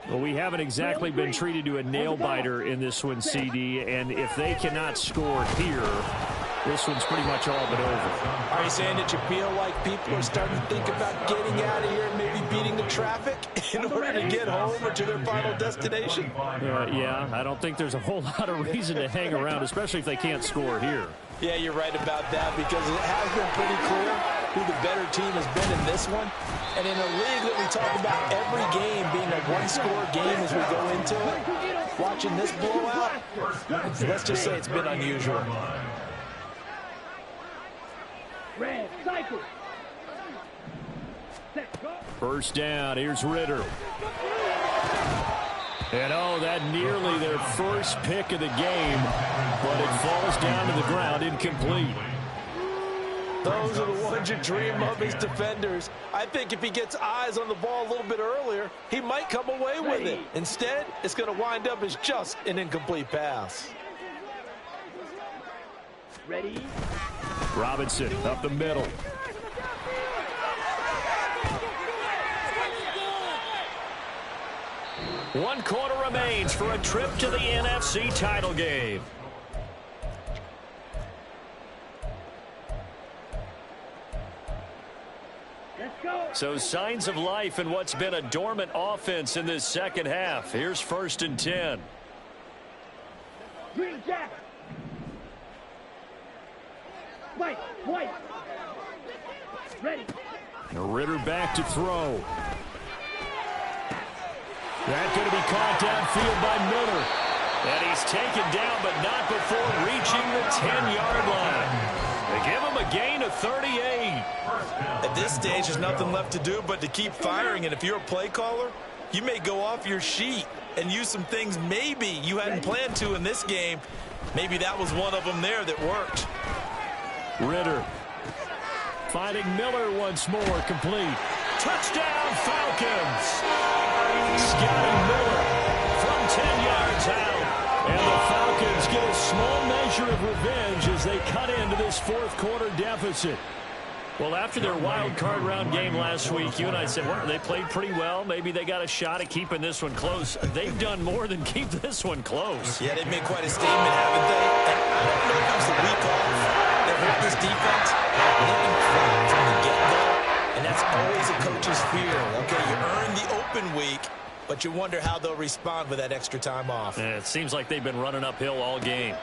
Well, we haven't exactly been treated to a nail-biter in this one, CD, and if they cannot score here, this one's pretty much all but over. Are you saying that you feel like people are starting to think about getting out of here and maybe beating the traffic in order to get home or to their final destination? Yeah, I don't think there's a whole lot of reason to hang around, especially if they can't score here. Yeah, you're right about that because it has been pretty clear who the better team has been in this one. And in a league that we talk about every game being a one-score game as we go into it, watching this blowout, let's just say it's been unusual. Red, cycle. Set, go. 1st down, here's Ritter. And that nearly their first pick of the game, but it falls down to the ground incomplete. Those are the ones you dream of as defenders. I think if he gets eyes on the ball a little bit earlier, he might come away with it. Instead, it's going to wind up as just an incomplete pass. Ready. Robinson up the middle. One quarter remains for a trip to the NFC title game. Let's go. So signs of life in what's been a dormant offense in this 2nd half. Here's 1st and 10. Green Jack. White. Ready. Ritter back to throw. That's going to be caught downfield by Miller. And he's taken down, but not before reaching the 10-yard line. They give him a gain of 38. At this stage, there's nothing left to do but to keep firing. And if you're a play caller, you may go off your sheet and use some things maybe you hadn't planned to in this game. Maybe that was one of them there that worked. Ritter finding Miller once more, complete. Touchdown, Falcons. Scotty Miller from 10 yards out. And the Falcons get a small measure of revenge as they cut into this 4th quarter deficit. Well, after their wild card round game last week, you and I said, well, they played pretty well. Maybe they got a shot at keeping this one close. They've done more than keep this one close. Yeah, they've made quite a statement, haven't they? And I don't know if it's a week off. They've had this defense looking flat from the get-go. And that's always a coach's fear. Okay, you earn the open week, but you wonder how they'll respond with that extra time off. And it seems like they've been running uphill all game.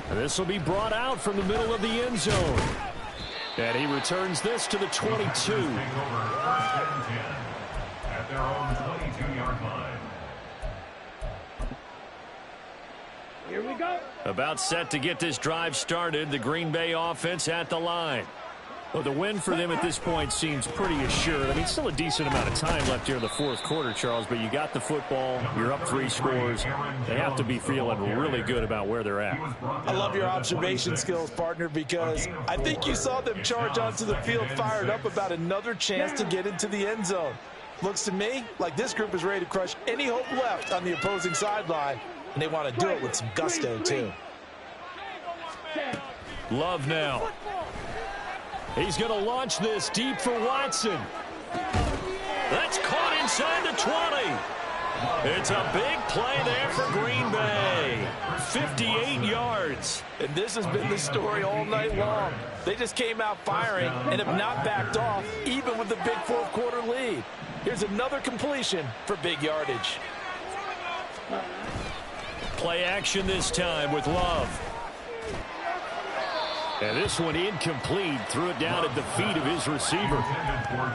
And this will be brought out from the middle of the end zone. And he returns this to the 22. At their own 22-yard line. Here we go. About set to get this drive started. The Green Bay offense at the line. Well, the win for them at this point seems pretty assured. I mean, still a decent amount of time left here in the fourth quarter, Charles, but you got the football. You're up 3 scores. They have to be feeling really good about where they're at. I love your observation skills, partner, because I think you saw them charge onto the field fired up about another chance to get into the end zone. Looks to me like this group is ready to crush any hope left on the opposing sideline, and they want to do it with some gusto, too. Love now. He's going to launch this deep for Watson. That's caught inside the 20. It's a big play there for Green Bay. 58 yards. And this has been the story all night long. They just came out firing and have not backed off, even with the big fourth quarter lead. Here's another completion for big yardage. Play action this time with Love. And this one incomplete. Threw it down at the feet of his receiver.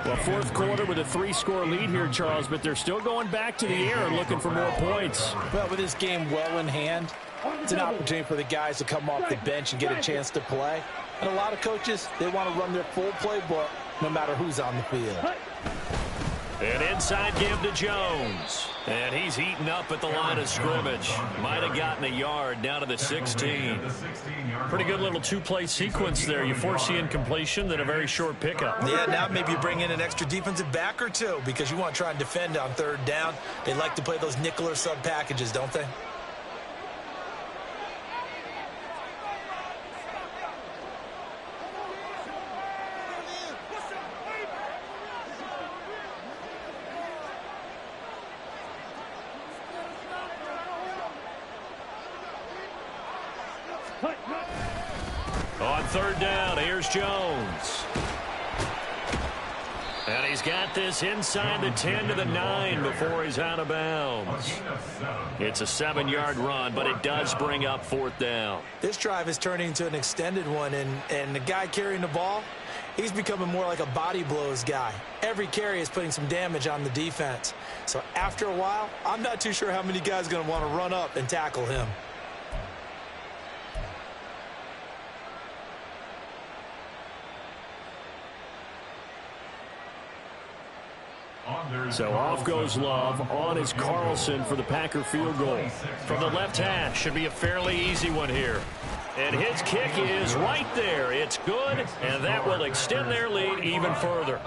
Well, fourth quarter with a 3-score lead here, Charles, but they're still going back to the air and looking for more points. Well, with this game well in hand, it's an opportunity for the guys to come off the bench and get a chance to play. And a lot of coaches, they want to run their full playbook no matter who's on the field. An inside give to Jones. And he's eaten up at the line of scrimmage. Might have gotten a yard down to the 16. Pretty good little 2-play sequence there. You force the incompletion, then a very short pickup. Yeah, now maybe you bring in an extra defensive back or two because you want to try and defend on third down. They like to play those nickel or sub packages, don't they? On third down, here's Jones. And he's got this inside the 10 to the 9 before he's out of bounds. It's a 7-yard run, but it does bring up fourth down. This drive is turning into an extended one, and the guy carrying the ball, he's becoming more like a body blows guy. Every carry is putting some damage on the defense. So after a while, I'm not too sure how many guys are going to want to run up and tackle him. So off goes Love. On is Carlson for the Packer field goal. From the left hash, should be a fairly easy one here. And his kick is right there. It's good, and that will extend their lead even further.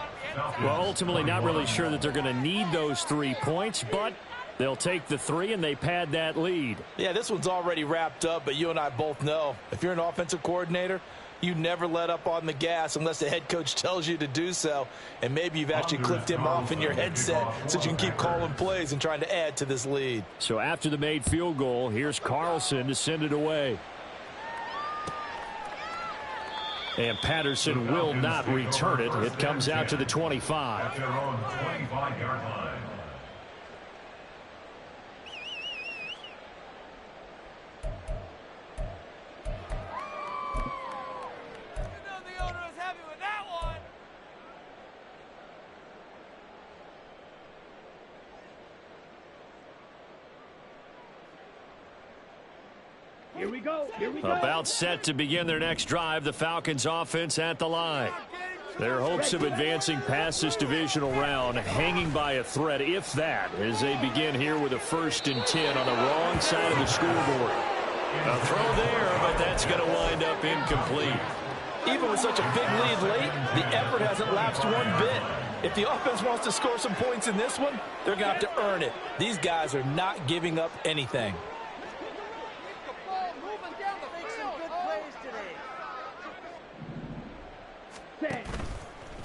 Well, ultimately not really sure that they're going to need those 3 points, but they'll take the 3 and they pad that lead. Yeah, this one's already wrapped up, but you and I both know if you're an offensive coordinator, you never let up on the gas unless the head coach tells you to do so. And maybe you've actually clicked him off in your headset so you can keep calling plays and trying to add to this lead. So after the made field goal, here's Carlson to send it away. And Patterson will not return it. It comes out to the 25. At their own 25-yard line. Here we go. Here we go. About set to begin their next drive. The Falcons offense at the line. Their hopes of advancing past this divisional round hanging by a thread, if that, as they begin here with a 1st and 10 on the wrong side of the scoreboard. A throw there, but that's going to wind up incomplete. Even with such a big lead late, the effort hasn't lapsed one bit. If the offense wants to score some points in this one, they're going to have to earn it. These guys are not giving up anything.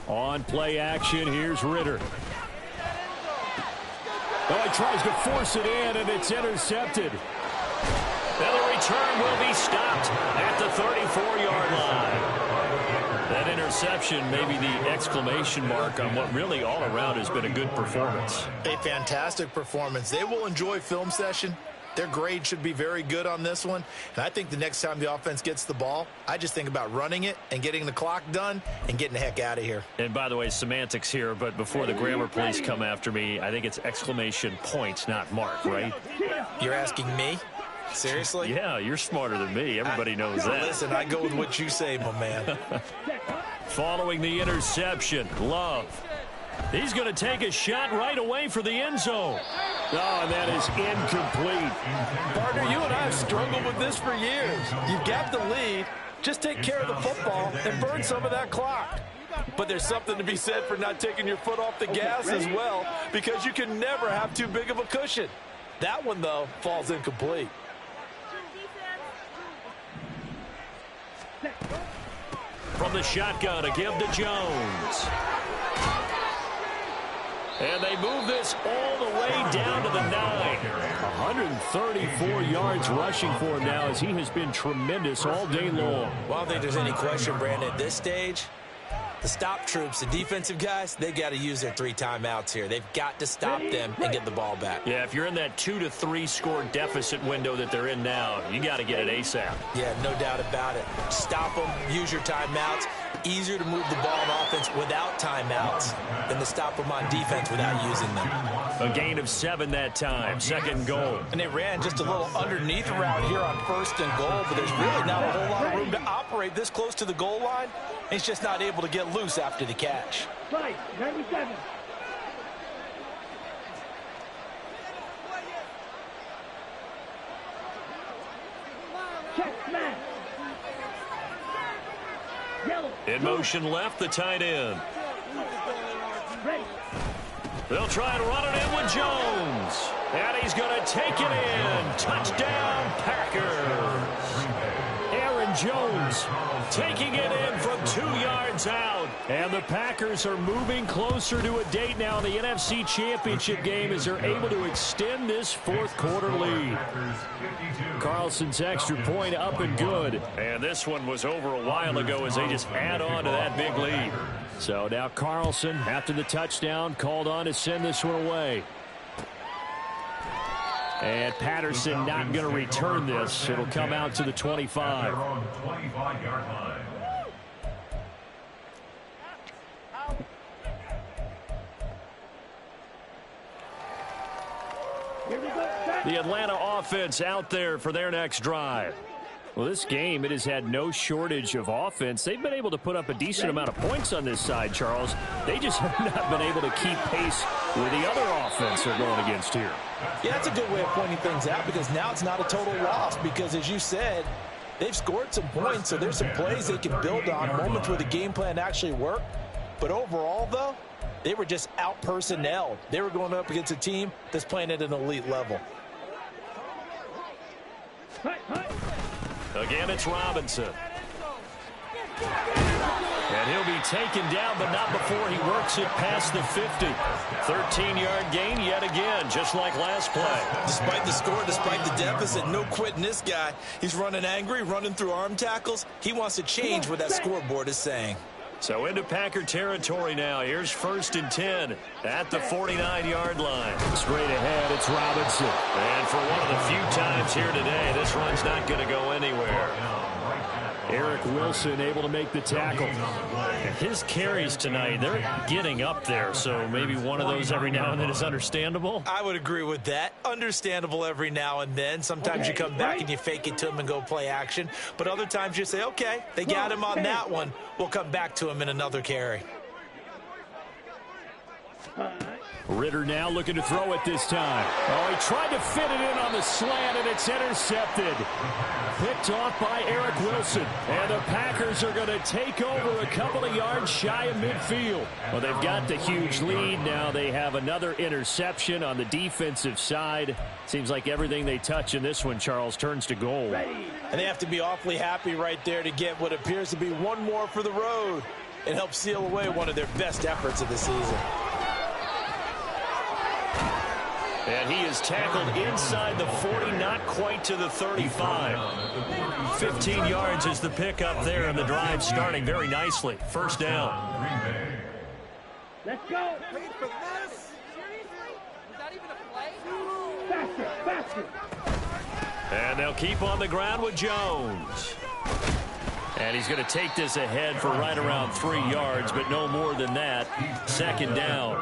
On play action, here's Ritter. Oh, he tries to force it in, and it's intercepted. Now the return will be stopped at the 34-yard line. That interception may be the exclamation mark on what really all around has been a good performance. A fantastic performance. They will enjoy film session. Their grade should be very good on this one. And I think the next time the offense gets the ball, I just think about running it and getting the clock done and getting the heck out of here. And by the way, semantics here, but before the grammar police come after me, I think it's exclamation point, not mark, right? You're asking me? Seriously? Yeah, you're smarter than me. Everybody knows that. Listen, I go with what you say, my man. Following the interception, Love. He's going to take a shot right away for the end zone. Oh, and that is incomplete. Partner, you and I have struggled with this for years. You've got the lead. Just take care of the football and burn some of that clock. But there's something to be said for not taking your foot off the gas as well, because you can never have too big of a cushion. That one, though, falls incomplete. From the shotgun, a give to Jones. And they move this all the way down to the 9. 134 yards rushing for him now, as he has been tremendous all day long. Well, I don't think there's any question, Brandon, at this stage. The stop troops, the defensive guys, they got to use their 3 timeouts here. They've got to stop them and get the ball back. Yeah, if you're in that 2 to 3 score deficit window that they're in now, you got to get it ASAP. Yeah, no doubt about it. Stop them, use your timeouts. Easier to move the ball on offense without timeouts than to stop them on defense without using them. A gain of 7 that time, 2nd goal. And they ran just a little underneath route here on 1st and goal, but there's really not a whole lot of room to operate this close to the goal line. He's just not able to get loose after the catch. Right, 97. Check, smash. Yellow. In motion left, the tight end. Ready. They'll try and run it in with Jones. And he's going to take it in. Touchdown, Packers. Aaron Jones taking it in from 2 yards out. And the Packers are moving closer to a date now in the NFC Championship game as they're able to extend this 4th quarter lead. Carlson's extra point up and good. And this one was over a while ago as they just add on to that big lead. So now Carlson, after the touchdown, called on to send this one away. And Patterson not going to return this. It'll come out to the 25. The Atlanta offense out there for their next drive. Well, this game, it has had no shortage of offense. They've been able to put up a decent amount of points on this side, Charles. They just have not been able to keep pace with the other offense they're going against here. Yeah, that's a good way of pointing things out, because now it's not a total loss, because as you said, they've scored some points, so there's some plays they can build on, moments where the game plan actually worked. But overall, though, they were just out-personnelled. They were going up against a team that's playing at an elite level. Again, it's Robinson. And he'll be taken down, but not before he works it past the 50. 13-yard gain yet again, just like last play. Despite the score, despite the deficit, no quitting this guy. He's running angry, running through arm tackles. He wants to change what that scoreboard is saying. So into Packer territory now. Here's 1st and 10 at the 49-yard line. Straight ahead, it's Robinson. And for one of the few times here today, this run's not going to go anywhere. Eric Wilson able to make the tackle. His carries tonight, they're getting up there, so maybe one of those every now and then is understandable. I would agree with that. Understandable every now and then. Sometimes you come back and you fake it to him and go play action. But other times you say, okay, they got him on that one. We'll come back to him in another carry. Ridder now looking to throw it this time. Oh, he tried to fit it in on the slant, and it's intercepted. Picked off by Eric Wilson. And the Packers are going to take over a couple of yards shy of midfield. Well, they've got the huge lead. Now they have another interception on the defensive side. Seems like everything they touch in this one, Charles, turns to goal. And they have to be awfully happy right there to get what appears to be one more for the road and help seal away one of their best efforts of the season. And he is tackled inside the 40, not quite to the 35. 15 yards is the pickup there, and the drive starting very nicely. 1st down. Let's go. Wait for this. Seriously? Was that even a play? Faster, faster. And they'll keep on the ground with Jones. And he's going to take this ahead for right around 3 yards, but no more than that. 2nd down.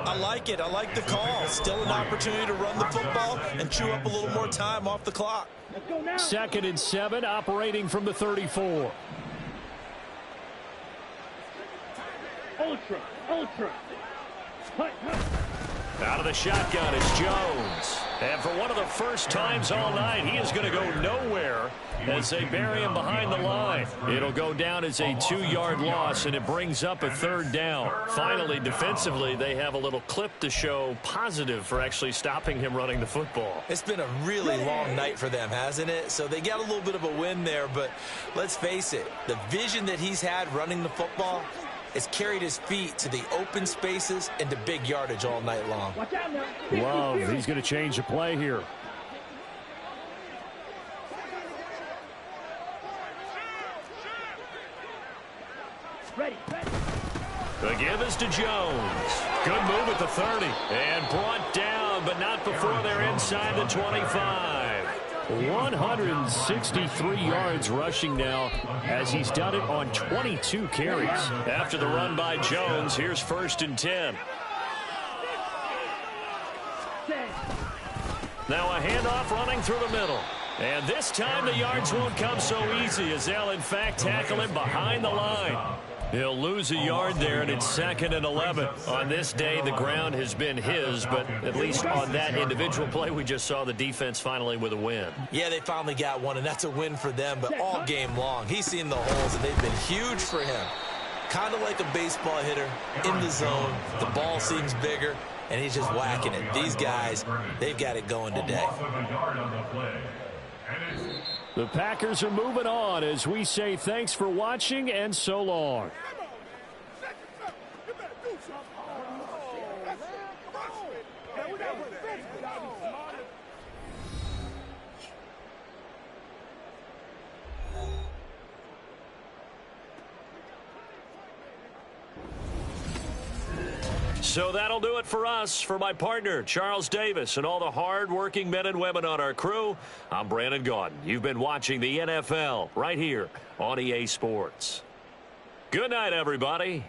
I like it. I like the call. Still an opportunity to run the football and chew up a little more time off the clock. Let's go now. 2nd and 7, operating from the 34. Ultra. Hut. Out of the shotgun is Jones. And for one of the first times all night, he is going to go nowhere as they bury him behind the line. It'll go down as a 2-yard loss, and it brings up a 3rd down. Finally, defensively, they have a little clip to show positive for actually stopping him running the football. It's been a really long night for them, hasn't it? So they got a little bit of a win there, but let's face it, the vision that he's had running the football has carried his feet to the open spaces and to big yardage all night long. Watch out now. Love, he's going to change the play here. Ready. The give is to Jones. Good move at the 30. And brought down, but not before they're inside the 25. 163 yards rushing now as he's done it on 22 carries. After the run by Jones, here's 1st and 10. Now a handoff running through the middle. And this time the yards won't come so easy as they'll in fact tackle him behind the line. He'll lose a yard there, and it's 2nd and 11. On this day, the ground has been his, but at least on that individual play, we just saw the defense finally with a win. Yeah, they finally got one, and that's a win for them, but all game long, he's seen the holes, and they've been huge for him. Kind of like a baseball hitter in the zone. The ball seems bigger, and he's just whacking it. These guys, they've got it going today. The Packers are moving on as we say thanks for watching and so long. So that'll do it for us. For my partner, Charles Davis, and all the hard-working men and women on our crew, I'm Brandon Gaudin. You've been watching the NFL right here on EA Sports. Good night, everybody.